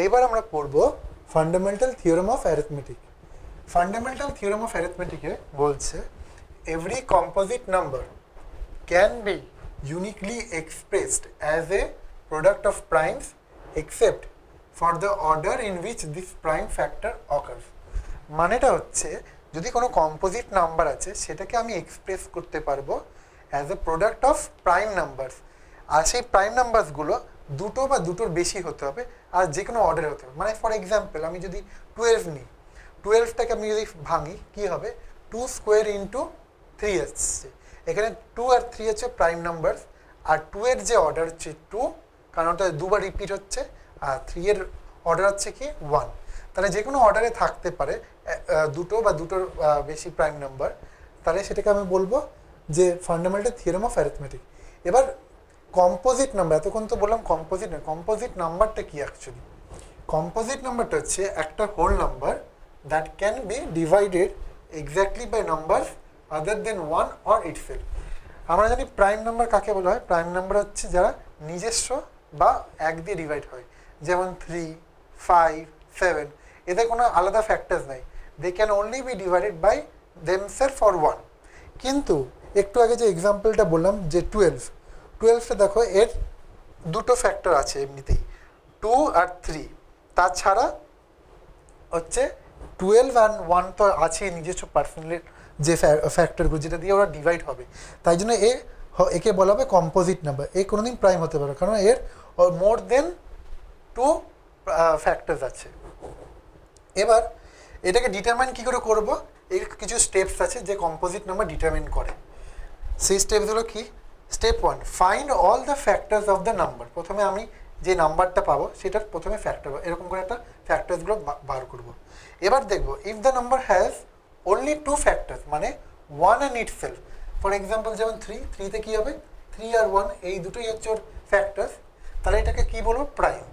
এইবার আমরা পড়ব fundamental theorem of arithmetic. Fundamental theorem of অ্যারিথমেটিকে বলছে every composite number can be uniquely expressed as a product of primes except for the order in which this prime factor occurs. মানেটা হচ্ছে যদি কোনো composite number আছে সেটাকে আমি express করতে পারবো as a product of prime numbers, আর সেই প্রাইম নাম্বারসগুলো দুটো বা দুটোর বেশি হতে হবে আর যে কোনো অর্ডারে হতে হবে। মানে ফর এক্সাম্পল আমি যদি 12 নিই, 12টাকে আমি যদি ভাঙি কী হবে, 2 স্কোয়ার ইন্টু 3 আসছে। এখানে 2 আর 3 হচ্ছে প্রাইম নাম্বারস, আর 2 এর যে অর্ডার হচ্ছে 2, কারণ ওটা দুবার রিপিট হচ্ছে, আর 3 এর অর্ডার হচ্ছে কি 1। তাহলে যে কোনো অর্ডারে থাকতে পারে দুটো বা দুটোর বেশি প্রাইম নাম্বার, তাহলে সেটাকে আমি বলবো যে ফান্ডামেন্টাল থিওরেম অফ অ্যারিথমেটিক। এবার কম্পোজিট নাম্বার, এতক্ষণ তো বললাম কম্পোজিট না, কম্পোজিট নাম্বারটা কি অ্যাকচুয়ালি? কম্পোজিট নাম্বারটা হচ্ছে একটা whole number that can be divided exactly by numbers other than 1 or itself. আমরা জানি প্রাইম নাম্বার কাকে বলা হয়। প্রাইম নাম্বার হচ্ছে যারা নিজস্ব বা 1 দিয়ে ডিভাইড হয়, যেমন 3, 5, 7, এতে কোনো আলাদা ফ্যাক্টরস নাই। They can only be divided by themselves or 1। কিন্তু একটু আগে যে এক্সাম্পলটা বললাম যে 12টা দেখো, এর দুটো ফ্যাক্টর আছে এমনিতেই, 2 আর 3। তাছাড়া হচ্ছে 12 আর 1 তো আছেই নিজস্ব পার্সোনালের যে ফ্যাক্টরগুলো যেটা দিয়ে ওরা ডিভাইড হবে, তাই জন্য একে বলা হবে কম্পোজিট নাম্বার। এ কোনোদিন প্রাইম হতে পারে কারণ এর মোর দেন 2 ফ্যাক্টরস আছে। এবার এটাকে ডিটারমাইন কী করে করবো, এর কিছু স্টেপস আছে যে কম্পোজিট নাম্বার ডিটারমাইন করে। সেই স্টেপসগুলো কি? Step 1, find all the factors of the number. প্রথমে আমি যে নাম্বারটা পাবো সেটার প্রথমে ফ্যাক্টর, এরকম করে একটা ফ্যাক্টরসগুলো বার করবো। এবার দেখবো if the number has only 2 factors, মানে 1 অ্যান্ড ইটসেলফ। ফর এক্সাম্পল যেমন 3তে কী হবে, 3 আর 1 এই দুটোই হচ্ছে ওর ফ্যাক্টরস, তাহলে এটাকে কী বলবো, প্রাইম।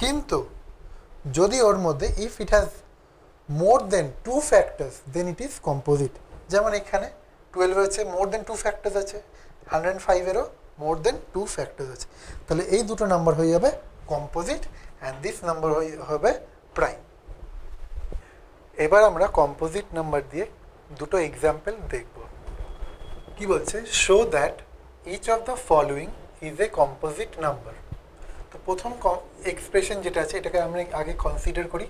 কিন্তু যদি ওর মধ্যে if it has more than 2 factors then it is composite. যেমন এখানে 12 হচ্ছে মোর দেন 2 ফ্যাক্টরস আছে, 105-এরও মোর দেন 2 ফ্যাক্টরস আছে, তাহলে এই দুটো নাম্বার হয়ে যাবে কম্পোজিট অ্যান্ড দিস নাম্বার হবে প্রাইম। এবার আমরা কম্পোজিট নাম্বার দিয়ে দুটো এক্সাম্পল দেখব। কি বলছে, show that each of the following is a composite number. তো প্রথম এক্সপ্রেশন যেটা আছে এটাকে আমরা আগে কনসিডার করি।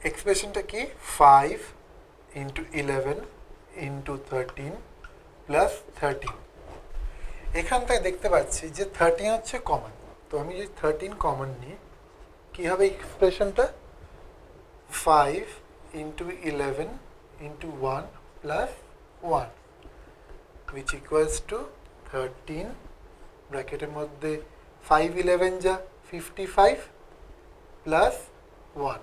এক্সপ্রেশনটা কি, 5 ইন্টু 11 ইন্টু 13 প্লাস 13। এখান থেকে দেখতে পাচ্ছি যে 13 হচ্ছে কমন, তো আমি যদি 13 কমন নিই কী হবে এক্সপ্রেশনটা, 5 into 11 into 1 plus 1 which equals to 13, ব্র্যাকেটের মধ্যে 5 11 যা 55 প্লাস 1।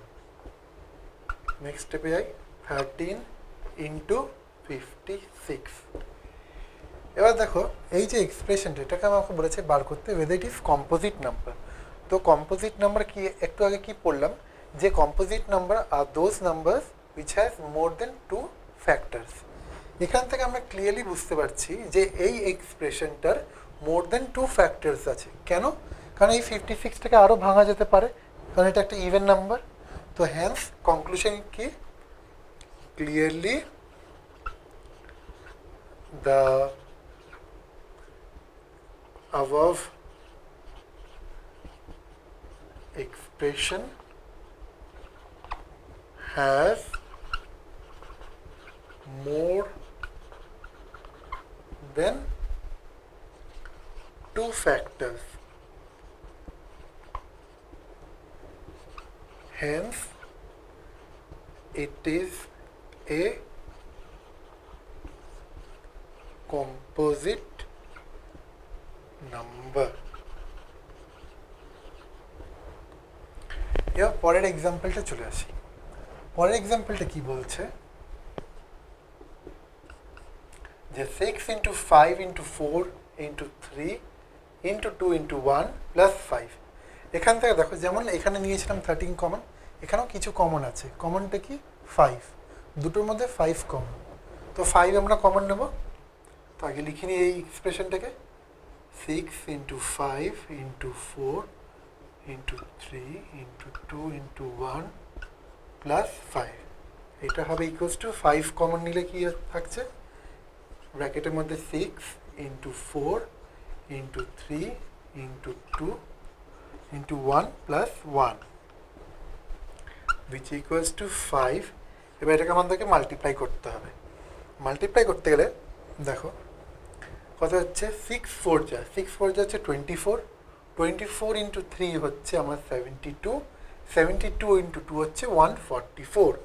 নেক্সট স্টেপে যাই, 13 ইন্টু 56। এবার দেখো এই যে এক্সপ্রেশনটা, এটাকে আমাকে বলেছে বার করতে whether it is composite number. তো কম্পোজিট নাম্বার কি, একটু আগে কি পড়লাম যে কম্পোজিট নাম্বার আর those numbers which has more than 2 factors। এখান থেকে আমরা ক্লিয়ারলি বুঝতে পারছি যে এই এক্সপ্রেশনটার মোর দেন 2 ফ্যাক্টরস আছে। কেন? কারণ এই 56টাকে আরও ভাঙা যেতে পারে, কারণ এটা একটা ইভেন নাম্বার। তো হ্যান্স কনক্লুশন কি, clearly the above expression has more than 2 factors, hence it is a composite number। এবার পরের এক্সাম্পলটা চলে আসি। পরের এক্সাম্পলটা কি বলছে যে 6 into 5 into 4 into 3 into 2 into 1 plus 5। এখান থেকে দেখো যেমন এখানে নিয়েছিলাম 13 কমন, এখানেও কিছু কমন আছে। কমনটা কি, 5, দুটোর মধ্যে 5 কমন, তো 5 আমরা কমন নেব। তো আগে লিখে নিই এই এক্সপ্রেশনটাকে, 6 into 5 into 4 into 3 into 2 into 1 plus 5 এটা হবে ইকুয়ালস টু 5 কমন নিলে কি থাকছে ব্র্যাকেটের মধ্যে 6 into 4 into 3 into 2 into 1 plus 1 which equals to 5 এবার এটাকে আমাদেরকে মাল্টিপ্লাই করতে হবে মাল্টিপ্লাই করতে গেলে দেখো কত হচ্ছে 6 4 যা 6 4 যা হচ্ছে 24 24 into 3 হচ্ছে আমার 72 72 into 2 হচ্ছে 144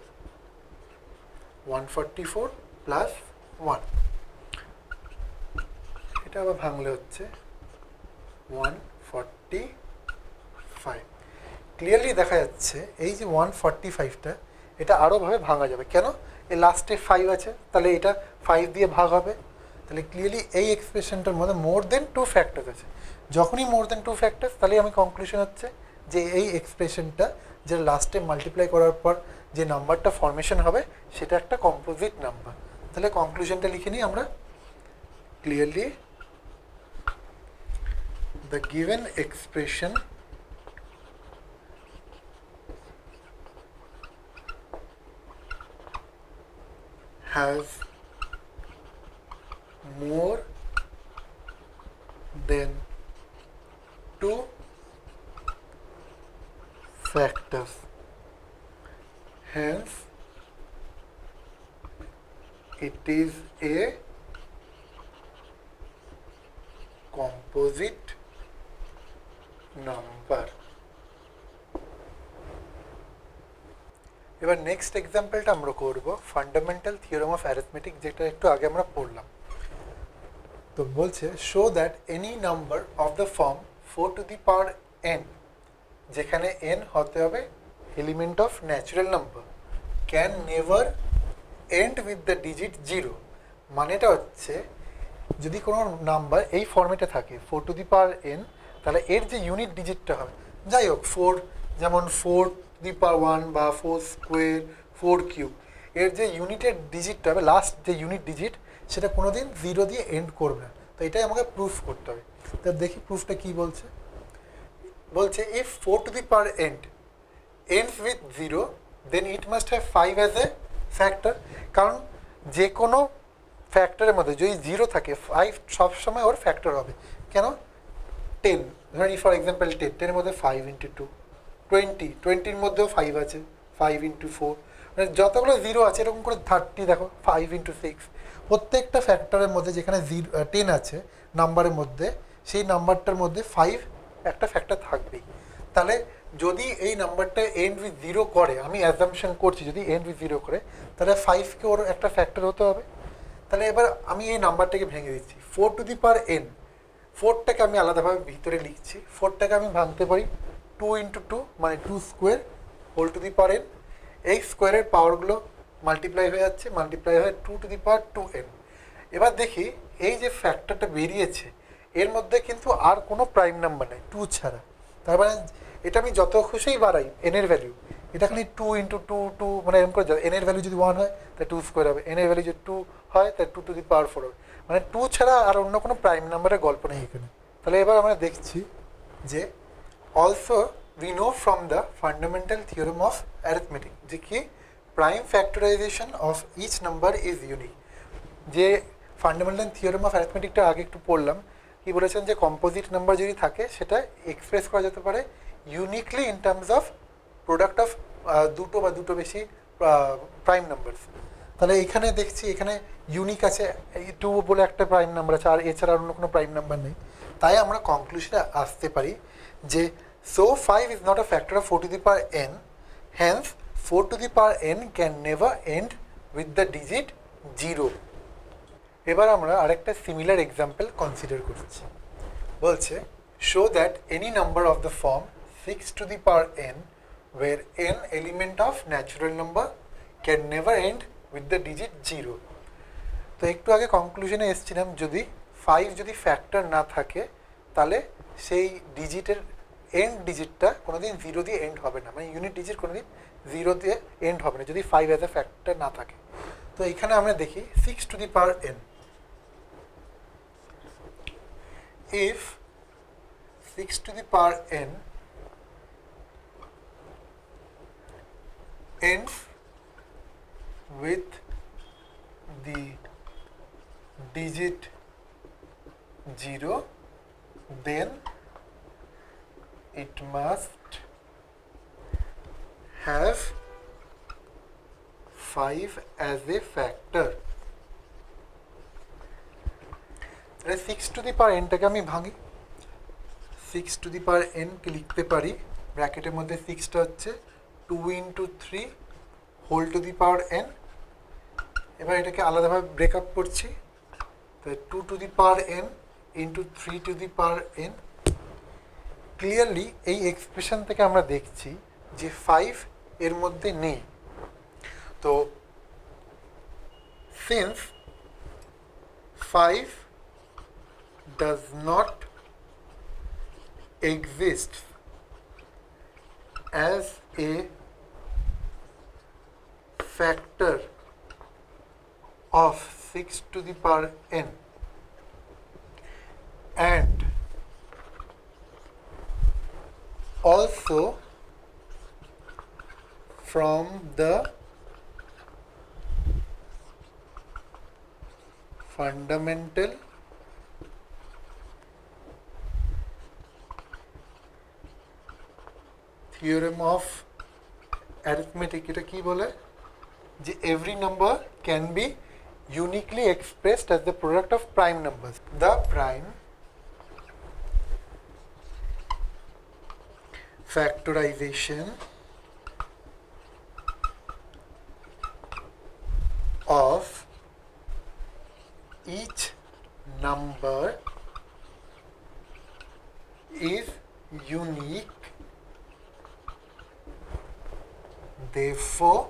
144 plus 1 এটা আবার ভাঙলে হচ্ছে 145 ক্লিয়ারলি দেখা যাচ্ছে এই যে 145টা এটা আরও ভাবে ভাঙা যাবে কেন এই লাস্টে 5 আছে তাহলে এটা 5 দিয়ে ভাগ হবে তাহলে ক্লিয়ারলি এই এক্সপ্রেশনটার মধ্যে মোর দেন 2 ফ্যাক্টরস আছে যখনই মোর দেন 2 ফ্যাক্টরস তাহলে আমি কনক্লুশন হচ্ছে যে এই এক্সপ্রেশনটা যে লাস্টে মাল্টিপ্লাই করার পর যে নাম্বারটা ফর্মেশন হবে সেটা একটা কম্পোজিট নাম্বার তাহলে কনক্লুশনটা লিখে নিই আমরা clearly the given expression has more than 2 factors hence it is a composite number এবার নেক্সট এক্সাম্পলটা আমরা করব ফান্ডামেন্টাল থিওরেম অফ অ্যারিথমেটিক যেটা একটু আগে আমরা পড়লাম তো বলছে show that any number of the form 4 two the power n যেখানে n হতে হবে element of natural number can never end with the digit 0 মানেটা হচ্ছে যদি কোনো নাম্বার এই ফর্মেটে থাকে 4 টু দি পাওয়ার n তাহলে এর যে ইউনিট ডিজিটটা হবে যাই হোক 4 যেমন 4 দি পাওয়ার 1 বা 4 স্কোয়ার 4 কিউব এর যে ইউনিটের ডিজিটটা হবে লাস্ট যে ইউনিট ডিজিট সেটা কোনোদিন 0 দিয়ে এন্ড করবে না তো এটাই আমাকে প্রুফ করতে হবে তো দেখি প্রুফটা কি বলছে বলছে if 4 two the power ends with 0 then it must have 5 as a factor কারণ যে কোনো ফ্যাক্টরের মধ্যে যদি 0 থাকে 5 সবসময় ওর ফ্যাক্টর হবে কেন 10 ধরি ফর এক্সাম্পল 10 এর মধ্যে 5 into 2 20 20 এর মধ্যেও 5 আছে 5 into 4 মানে যতগুলো 0 আছে এরকম করে 30 দেখো 5 into 6 প্রত্যেকটা ফ্যাক্টরের মধ্যে যেখানে 10 আছে নাম্বারের মধ্যে সেই নাম্বারটার মধ্যে 5 একটা ফ্যাক্টর থাকবেই তাহলে যদি এই নাম্বারটা এন্ড উইথ 0 করে আমি অ্যাজাম্পশন করছি যদি এন্ড উইথ 0 করে তাহলে 5 কে ওর একটা ফ্যাক্টর হতে হবে তাহলে এবার আমি এই নাম্বারটাকে ভেঙে দিচ্ছি 4 টু দি পাওয়ার n 4টাকে আমি আলাদাভাবে ভিতরে লিখছি 4টাকে আমি ভাঙতে পারি 2 into 2 মানে 2 square whole to the power n এই স্কোয়ারের পাওয়ারগুলো মাল্টিপ্লাই হয়ে যাচ্ছে মাল্টিপ্লাই হয়ে 2 টু দি পাওয়ার 2n এবার দেখি এই যে ফ্যাক্টরটা বেরিয়েছে এর মধ্যে কিন্তু আর কোনো প্রাইম নাম্বার নেই 2 ছাড়া তার মানে এটা আমি যত খুশিই বাড়াই n এর ভ্যালু এটা খালি 2 into 2 2 মানে এরকম করে যাবে n এর ভ্যালু যদি 1 হয় তাহলে 2 স্কোয়ার হবে n এর ভ্যালু যদি 2 হয় তাহলে 2 টু দি পাওয়ার 4 হবে মানে 2 ছাড়া আর অন্য কোনো প্রাইম নাম্বারের গল্প নেই এখানে তাহলে এবার আমরা দেখছি যে also we know from the fundamental theorem of arithmetic যে কি prime factorization of each number is unique যে ফান্ডামেন্টাল থিওরেম অফ অ্যারিথমেটিকটা আগে একটু পড়লাম কি বলেছেন যে কম্পোজিট নাম্বার যদি থাকে সেটা এক্সপ্রেস করা যেতে পারে uniquely in terms of product of দুটো বা দুটো বেশি প্রাইম নাম্বারস তাহলে এখানে দেখছি এখানে ইউনিক আছে 2 বলে একটা প্রাইম নাম্বার আছে আর এছাড়া অন্য কোনো প্রাইম নাম্বার নেই তাই আমরা কনক্লুশনে আসতে পারি যে so 5 is not a factor of 4 to the power n hence 4 to the power n can never end with the digit 0 এবার আমরা আরেকটা সিমিলার এক্সাম্পল কনসিডার করছি বলছে show that any number of the form 6 to the power n where n element of natural number can never end with the digit 0 তো একটু আগে কনক্লুশনে এসেছিলাম যদি 5 যদি ফ্যাক্টর না থাকে তাহলে সেই ডিজিটের এন্ড ডিজিটটা কোনোদিন 0 দিয়ে এন্ড হবে না মানে ইউনিট ডিজিট কোনোদিন 0 দিয়ে এন্ড হবে না যদি 5 অ্যাজ এ ফ্যাক্টর না থাকে তো এখানে আমরা দেখি 6 two the power n if 6 to the power n ends with the digit 0, then it must have 5 as a factor. 6 to the power n টাকে আমি ভাঙি, 6 to the power n কে লিখতে পারি ব্র্যাকেটের মধ্যে 6 টা হচ্ছে 2 into 3 whole to the power n। এবার এটাকে আলাদাভাবে ব্রেকআপ করছি, তো 2 to the power n into 3 to the power n। Clearly এই এক্সপ্রেশন থেকে আমরা দেখছি যে 5 এর মধ্যে নেই। তো since 5 does not exist as a factor of 6 to the power n and also from the fundamental theorem of arithmetic, এটা কি বলে যে every number can be uniquely expressed as the product of prime numbers. The prime factorization of each number is unique, therefore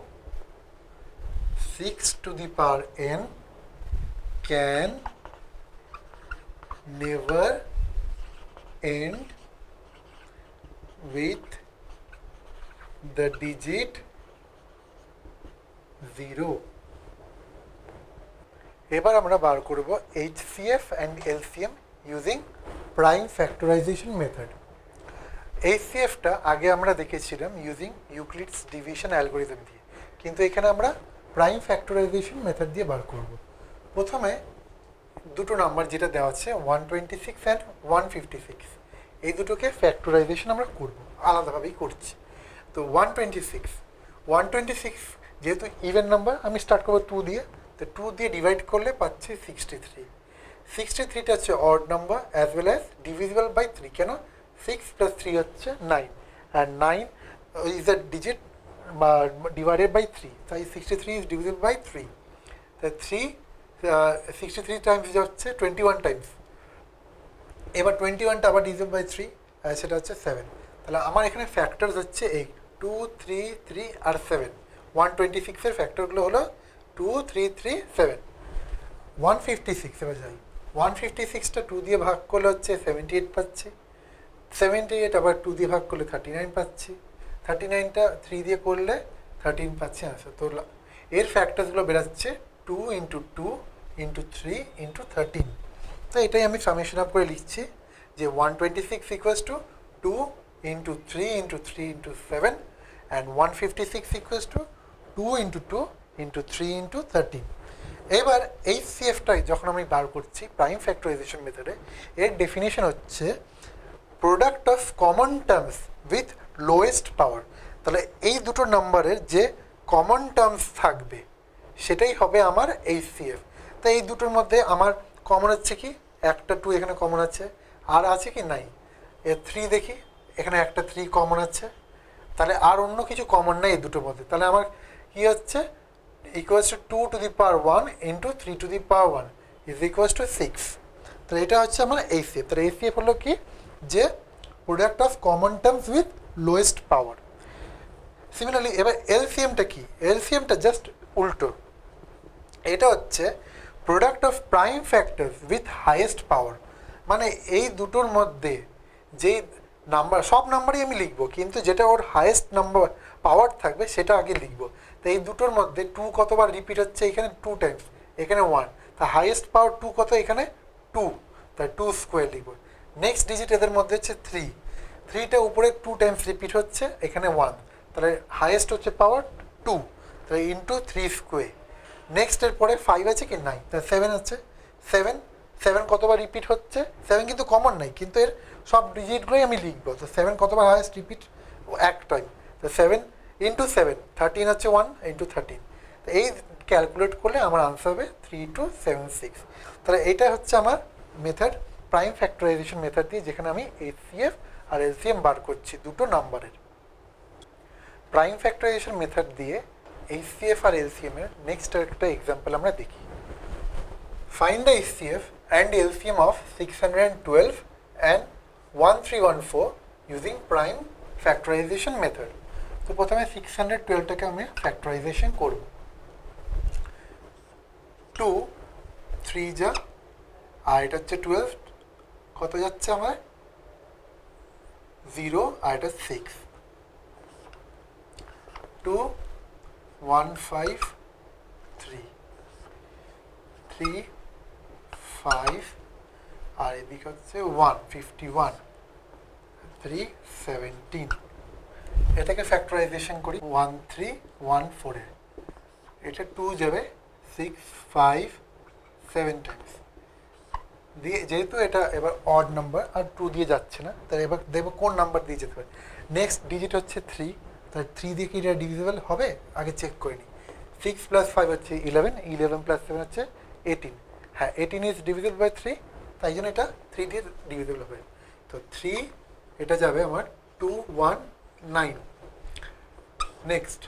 6 to the power n can never end with the digit 0. এবার আমরা বার করব HCF and LCM using prime factorization method. HCF টা আগে আমরা দেখেছিলাম using ইউক্লিডস division algorithm দিয়ে, কিন্তু এখানে আমরা প্রাইম ফ্যাক্টরাইজেশন মেথড দিয়ে বার করব। প্রথমে দুটো নাম্বার যেটা দেওয়া আছে 126 অ্যান্ড 156, এই দুটোকে ফ্যাক্টরাইজেশন আমরা করব, আলাদাভাবেই করছি। তো 126 যেহেতু ইভেন নাম্বার, আমি স্টার্ট করবো 2 দিয়ে, তো 2 দিয়ে ডিভাইড করলে পাচ্ছি 63। 63টা হচ্ছে odd number as well as divisible by 3, কেন 6 + 3 হচ্ছে 9 and 9 is a digit divided by 3, তাই 63 is divisible by 3, তাই 63 টাইমস হচ্ছে 21 টাইমস। এবার 21টা আবার ডিভিজিবল বাই 3, সেটা হচ্ছে 7। তাহলে আমার এখানে ফ্যাক্টরস হচ্ছে 8, 2 3 3 আর 7। 126 এর ফ্যাক্টরগুলো হলো 2 3 3 7। 156 এবার যাই, 156টা 2 দিয়ে ভাগ করলে হচ্ছে 78 পাচ্ছি, 78 আবার 2 দিয়ে ভাগ করলে 39 পাচ্ছি, 39টা 3 দিয়ে করলে 13 পাচ্ছি আনসার। তো এর ফ্যাক্টরসগুলো বেরাচ্ছে 2 × 2 × 3 × 13। তো এটাই আমি সামেশন আপ করে লিখছি যে 126 equals to 2 × 3 × 3 × 7 and 156 equals to 2 × 2 × 3 × 13। এবার HCFটাই যখন আমি বার করছি প্রাইম ফ্যাক্টরাইজেশন মেথডে, এর ডেফিনেশন হচ্ছে product of common terms with lowest power. তাহলে এই দুটো নাম্বারের যে কমন টার্মস থাকবে সেটাই হবে আমার HCF। তো এই দুটোর মধ্যে আমার কমন হচ্ছে কি, একটা 2 এখানে কমন আছে, আর আছে কি নাই, 3 দেখি এখানে একটা 3 কমন আছে, তাহলে আর অন্য কিছু কমন নাই এই দুটোর মধ্যে। তাহলে আমার কি হচ্ছে equals to 2 to the power 1 × 3 to the power 1 is equals two 6। তাহলে এটা হচ্ছে আমার HCF। তাহলে HCF হলো কি, যে product of common terms with lowest power. Similarly এবার এলসিএমটা কি, এলসিএমটা জাস্ট উল্টো, এটা হচ্ছে product of prime factors with highest power. মানে এই দুটোর মধ্যে যে নাম্বার, সব নাম্বারই আমি লিখবো, কিন্তু যেটা ওর হাইয়েস্ট নাম্বার পাওয়ার থাকবে সেটা আগে লিখবো। তো এই দুটোর মধ্যে 2 কতবার রিপিট হচ্ছে, এখানে 2 টাইমস, এখানে 1, তা হাইয়েস্ট পাওয়ার 2 কত, এখানে 2, তাই 2 স্কোয়ার লিখবো। নেক্সট ডিজিট এদের মধ্যে হচ্ছে 3, 3টা উপরে 2 টাইমস রিপিট হচ্ছে, এখানে 1, তাহলে হাইয়েস্ট হচ্ছে পাওয়ার 2, তাহলে ইন্টু 3 স্কোয়ার। নেক্সট এর পরে 5 আছে কি 9, তাহলে 7 আছে, 7 7 কতবার রিপিট হচ্ছে, 7 কিন্তু কমন নাই, কিন্তু এর সব ডিজিটগুলোই আমি লিখবো, তো 7 কতবার হাইয়েস্ট রিপিট, এক টাইম, তো 7 ইন্টু 7, 13 হচ্ছে 1 ইন্টু 13, তো এই ক্যালকুলেট করলে আমার আনসার হবে 3276। তাহলে এইটা হচ্ছে আমার মেথড, প্রাইম ফ্যাক্টরাইজেশন মেথড দিয়ে, যেখানে আমি এইচসিএফ আর এলসিএম বার করছি দুটো নাম্বারের। প্রাইম ফ্যাক্টরাইজেশন মেথড দিয়ে এইচসিএফ আর এলসিএম এর নেক্সট একটা এক্সাম্পল আমরা দেখি। Find the HCF and LCM of 612 and 1314 using prime factorisation method. তো প্রথমে 612টাকে আমি ফ্যাক্টরাইজেশন করব। 2 3 যা, আর এটা হচ্ছে 12, কত যাচ্ছে আমার 0, আর এটা 6, 2 1 5 3 3 5, আর এদিকে হচ্ছে 1 51 3 17। এটাকে ফ্যাক্টরাইজেশন করি 1 3 1 4 এ, এটা 2 যাবে 6 5 7 টাইমস দিয়ে, যেহেতু এটা এবার অড নাম্বার আর 2 দিয়ে যাচ্ছে না, তাহলে এবার দেখবো কোন নাম্বার দিয়ে যেতে পারে। নেক্সট ডিজিট হচ্ছে 3, তাহলে 3 দিয়ে কি এটা ডিভিজিবল হবে, আগে চেক করে নিই। 6 প্লাস 5 হচ্ছে 11, 11 প্লাস 7 হচ্ছে 18, হ্যাঁ 18 ইজ ডিভিজিবল বাই 3, তাই জন্য এটা 3 দিয়ে ডিভিজিবল হবে। তো 3 এটা যাবে আমার 219। নেক্সট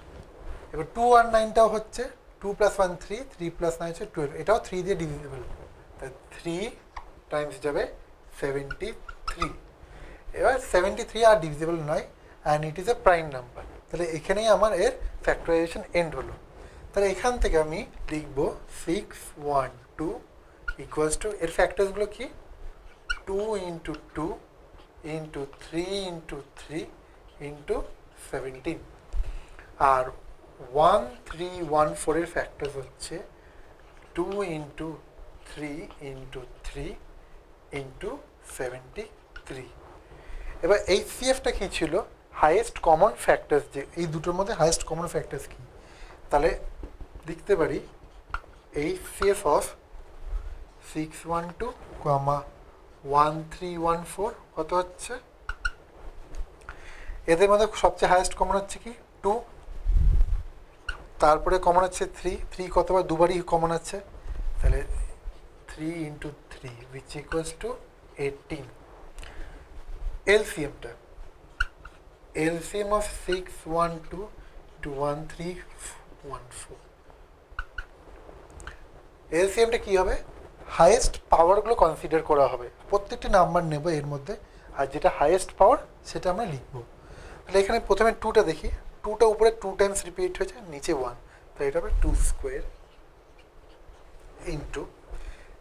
এবার 219টাও হচ্ছে 2 প্লাস 1 3, 3 প্লাস 9 হচ্ছে 12, এটাও 3 দিয়ে ডিভিজিবল, তাই 3 টাইমস যাবে 73। এবার 73 আর ডিভিজিবল নয়, and it is a prime number, তাহলে এখানেই আমার এর ফ্যাক্টরাইজেশন এন্ড হলো। তাহলে এখান থেকে আমি লিখব 612 ইকুয়ালস টু, এর ফ্যাক্টরসগুলো কি 2 ইন্টু 2 ইন্টু 3 ইন্টু 3 ইন্টু 17, আর 1314 এর ফ্যাক্টরস হচ্ছে 2 ইন্টু 3 ইন্টু 3 ইন্টু 73। এবার এইচসিএফটা কী ছিল, হাইয়েস্ট কমন ফ্যাক্টরস, যে এই দুটোর মধ্যে হাইয়েস্ট কমন ফ্যাক্টরস কী, তাহলে লিখতে পারি এইচসিএফ অফ 612, 1314 কত হচ্ছে, এদের মধ্যে সবচেয়ে হাইয়েস্ট কমন হচ্ছে কি 2, তারপরে কমন হচ্ছে 3, 3 কতবার দুবারই কমন আছে, তাহলে 3 ইন্টু 3 which equals to 18। এলসিএমটা, এলসিএম অফ 612 to 1314, এলসিএমটা কী হবে, হাইয়েস্ট পাওয়ারগুলো কনসিডার করা হবে, প্রত্যেকটি নাম্বার নেব এর মধ্যে, আর যেটা হাইয়েস্ট পাওয়ার সেটা আমরা লিখবো। তাহলে এখানে প্রথমে 2টা দেখি, 2টা উপরে 2 টাইমস রিপিট হয়েছে, নিচে 1, তাই এটা হবে 2 স্কোয়ার ইন্টু,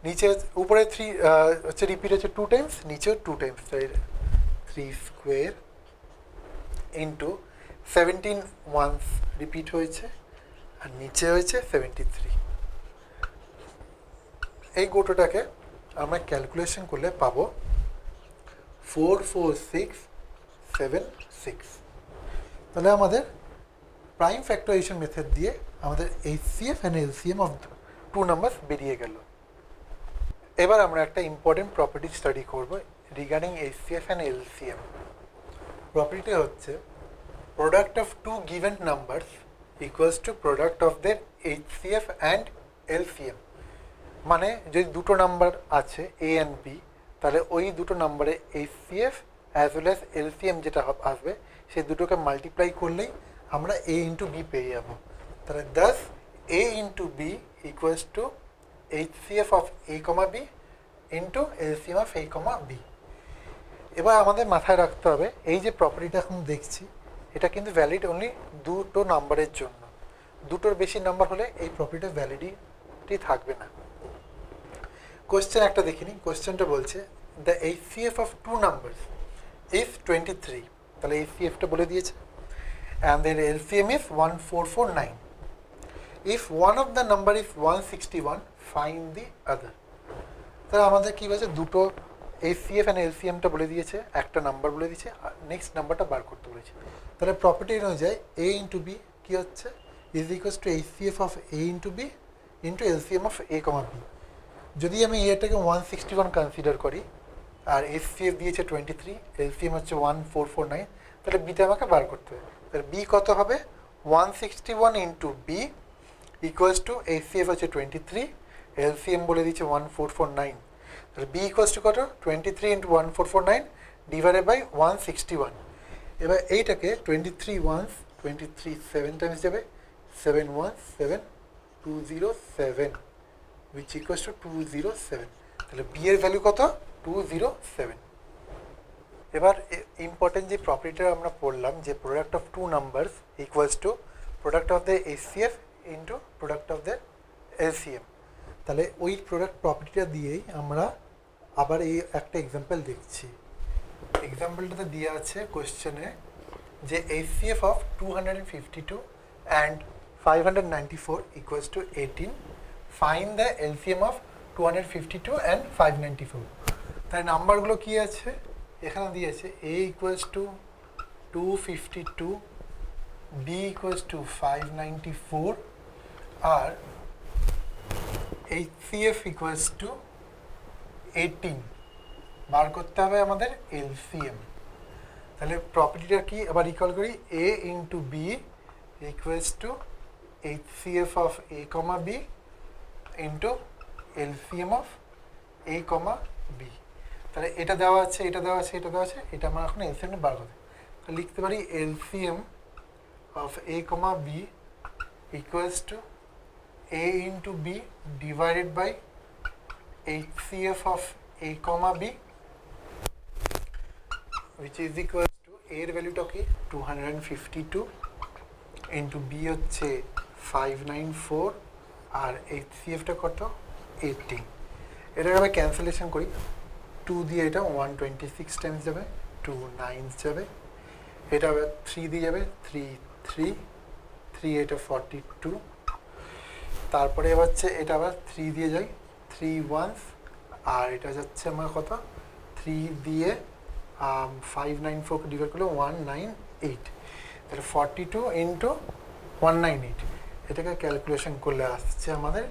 নিচে উপরে 3 হচ্ছে রিপিট হচ্ছে 2 টাইমস, নিচেও 2 টাইমস, তাই 3 স্কোয়ার ইন্টু 17 ওয়ান্স রিপিট হয়েছে, আর নিচে হয়েছে 73। এই গোটোটাকে আমরা ক্যালকুলেশন করলে পাবো 44676। তাহলে আমাদের প্রাইম ফ্যাক্টরাইজেশন মেথড দিয়ে আমাদের HCF and LCM of 2 numbers বেরিয়ে গেল। এবার আমরা একটা ইম্পর্টেন্ট প্রপার্টি স্টাডি করব রিগার্ডিং এইচসিএফ অ্যান্ড এলসিএম। প্রপার্টিটা হচ্ছে product of 2 given numbers equals to product of there HCF and LCM. মানে যদি দুটো নাম্বার আছে এ অ্যান্ড বি, তাহলে ওই দুটো নাম্বারে HCF as well as LCM যেটা আসবে সেই দুটোকে মাল্টিপ্লাই করলেই আমরা এ ইন্টু বি পেয়ে যাবো। তাহলে thus A into B equals to HCF of A comma B into LCM of A comma B. এবার আমাদের মাথায় রাখতে হবে এই যে প্রপার্টিটা এখন দেখছি এটা কিন্তু ভ্যালিড অনলি দুটো নাম্বারের জন্য, দুটোর বেশি নাম্বার হলে এই প্রপার্টিটার ভ্যালিডিটি থাকবে না। কোয়েশ্চেন একটা দেখিনি, কোয়েশ্চেনটা বলছে the HCF of 2 numbers is 23, তাহলে এইচসিএফটা বলে দিয়েছে, and their LCM is 1449। If one of the number is 161 find the other. তাহলে আমাদের কী বলছে দুটো HCF and LCMটা বলে দিয়েছে, একটা নাম্বার বলে দিয়েছে, নেক্সট নাম্বারটা বার করতে বলেছে। তাহলে প্রপার্টি অনুযায়ী A ইন্টু বি কী হচ্ছে, is equals to HCF of A into B into LCM of A comma B. যদি আমি এটাকে 161 কনসিডার করি আর HCF দিয়েছে 23, LCM হচ্ছে 1449, তাহলে বিটা আমাকে বার করতে হবে। তাহলে বি কত হবে, 161 into B equals to HCF হচ্ছে 23, LCM বলে দিচ্ছে 1449, তাহলে বি ইকুয়ালস টু কত, 23 ইন্টু 1449 ডিভাইডেড বাই 161। এবার এইটাকে 23 ওয়ান্স 23 7 টাইমস যাবে, 7 1 7 207 which equals to 207, তাহলে বি এর ভ্যালু কত, 207। এবার ইম্পর্টেন্ট যে প্রপার্টিটা আমরা পড়লাম, যে product of two numbers equals to product of the HCF into product of the LCM। তাহলে ওই প্রোডাক্ট প্রপার্টিটা দিয়েই আমরা আবার এই একটা এক্সাম্পল দেখছি। এক্সাম্পলটাতে দেওয়া আছে কোশ্চেনে যে HCF of 252 and 594 equals to 18, find the LCM of 252 and 594। তাই নাম্বারগুলো কী আছে এখানে দিয়েছে, A equals to 252, B equals to 594 আর HCF ইকুয়ালস টু 18। বার করতে হবে আমাদের LCM। তাহলে প্রপার্টিটা কি আবার রিকল করি, A into B equals to HCF of A comma B into LCM of A comma B. তাহলে এটা দেওয়া আছে, এটা দেওয়া আছে, এটা দেওয়া আছে, এটা আমরা এখন LCM বার করতে, তাহলে লিখতে পারি LCM of A comma B equals to A into B divided by HCF of A comma B, which is equal to A এর ভ্যালুটা কি 252 ইন্টু B হচ্ছে 594 আর HCFটা কত 18। এটাকে আমি ক্যান্সেলেশন করি, 2 দিয়ে এটা 126 টাইমস যাবে, 2 9 যাবে, এটা 3 দিয়ে যাবে, 3 3 3 এটা 42, তারপরে হচ্ছে এটা আবার 3 দিয়ে যায়, 3 1 আর এটা যাচ্ছে আমার কত, 3 দিয়ে 594কে ডিভাইড করলে 198, তাহলে 42 ইন্টু 198, এটাকে ক্যালকুলেশন করলে আসছে আমাদের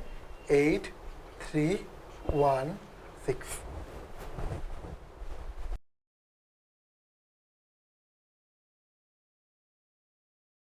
8316।